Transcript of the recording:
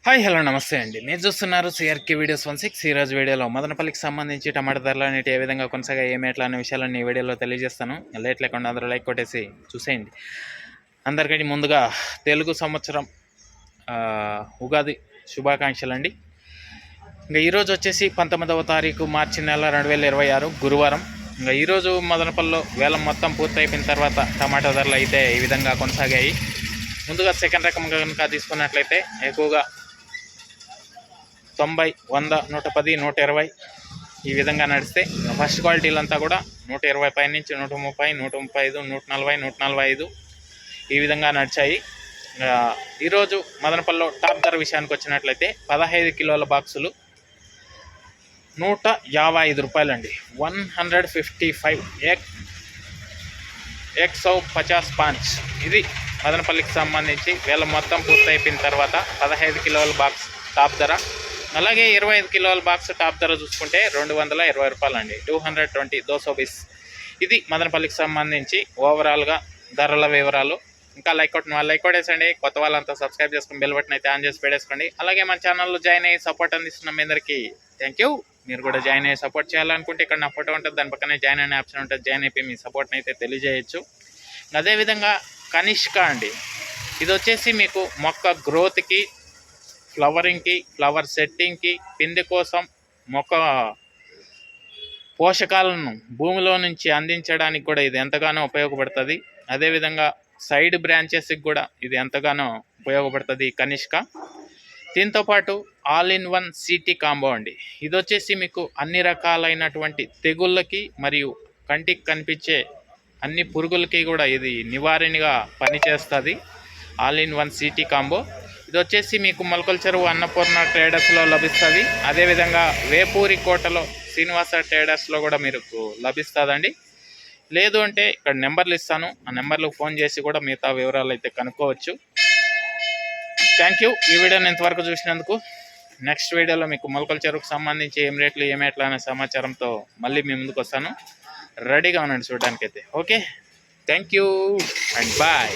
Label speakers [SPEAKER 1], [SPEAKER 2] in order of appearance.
[SPEAKER 1] Hi hello నమస్తే అండి. మీరు చూస్తున్నారు సిఆర్కే వీడియోస్ 16. ఈరోజు వీడియోలో మదనపల్లికి సంబంధించి టమాటా ధరలు అనేవి ఏ విధంగా కొనసాగా ఏమేట్లా అనే విషయాలన్నీ ఈ వీడియోలో తెలియజేస్తాను. లేట్ లేకుండా అందరూ లైక్ కొట్టేసి చూసేయండి. అందరికంటే ముందుగా తెలుగు సంవత్సరం ఉగాది శుభాకాంక్షలు అండి. ఇంకా ఈరోజు వచ్చేసి 19వ తారీఖు మార్చి నెల 2026 గురువారం. ఇంకా ఈరోజు మదనపల్లిలో వేలం మొత్తం పూర్తయిపోయిన తర్వాత టమాటా ధరలు అయితే ఈ విధంగా కొనసాగాయి. ముందుగా సెకండ్ రకం కనుక తీసుకున్నట్లయితే ఎక్కువగా 90, 100, 110, 120 ఈ విధంగా నడిస్తే ఫస్ట్ క్వాలిటీలంతా కూడా 120 పై నుంచి 130, 135, 140, 145 ఈ విధంగా నడిచాయి. ఈరోజు మదనపల్లిలో టాప్ ధర విషయానికి వచ్చినట్లయితే 15 కిలోల బాక్సులు 155 రూపాయలండి. 155 150 ఇది మదనపల్లికి సంబంధించి వేల మొత్తం పూర్తయిపోయిన తర్వాత 15 కిలోల బాక్స్ టాప్ ధర. అలాగే 25 కిలోల బాక్స్ టాప్ ధర చూసుకుంటే 220 రూపాయలండి. 220 220. ఇది మదనపల్లికి సంబంధించి ఓవరాల్గా ధరల వివరాలు. ఇంకా లైక్ కొట్టేసండి. కొత్త వాళ్ళంతా సబ్స్క్రైబ్ చేసుకుని బెల్ బటన్ అయితే ఆన్ చేసి పెట్టేసుకోండి. అలాగే మన ఛానల్లో జాయిన్ అయ్యి సపోర్ట్ అందిస్తున్న మీ అందరికీ థ్యాంక్ యూ. మీరు కూడా జాయిన్ అయ్యి సపోర్ట్ చేయాలనుకుంటే ఇక్కడ నా ఫోటో ఉంటుంది, దాని పక్కనే జాయిన్ అనే ఆప్షన్ ఉంటుంది. జాయిన్ అయిపోయి మీ సపోర్ట్ని అయితే తెలియజేయచ్చు. అదేవిధంగా కనిష్క అండి, ఇది వచ్చేసి మీకు మొక్క గ్రోత్కి, ఫ్లవరింగ్కి, ఫ్లవర్ సెట్టింగ్కి, పిండి కోసం మొక్క పోషకాలను భూమిలో నుంచి అందించడానికి కూడా ఇది ఎంతగానో ఉపయోగపడుతుంది. అదేవిధంగా సైడ్ బ్రాంచెస్కి కూడా ఇది ఎంతగానో ఉపయోగపడుతుంది కనిష్క. దీంతోపాటు all in one city combo అండి. ఇది వచ్చేసి మీకు అన్ని రకాలైనటువంటి తెగుళ్ళకి మరియు కంటికి కనిపించే అన్ని పురుగులకి కూడా ఇది నివారణగా పనిచేస్తుంది. All in one city combo ఇది వచ్చేసి మీకు మొలకల చెరువు అన్నపూర్ణ ట్రేడర్స్లో లభిస్తుంది. అదేవిధంగా వేపూరి కోటలో శ్రీనివాస ట్రేడర్స్లో కూడా మీరు లభిస్తుందండి. లేదు అంటే ఇక్కడ నెంబర్లు ఇస్తాను, ఆ నెంబర్లకు ఫోన్ చేసి కూడా మిగతా వివరాలు అయితే కనుక్కోవచ్చు. థ్యాంక్ యూ ఈ వీడియోని ఇంతవరకు చూసినందుకు. నెక్స్ట్ వీడియోలో మీకు మొలకల చెరువుకు సంబంధించి ఏం రేట్లు ఏమేట్లా అనే సమాచారంతో మళ్ళీ మీ ముందుకు వస్తాను. రెడీగా ఉండండి చూడడానికైతే. Okay, thank you and bye.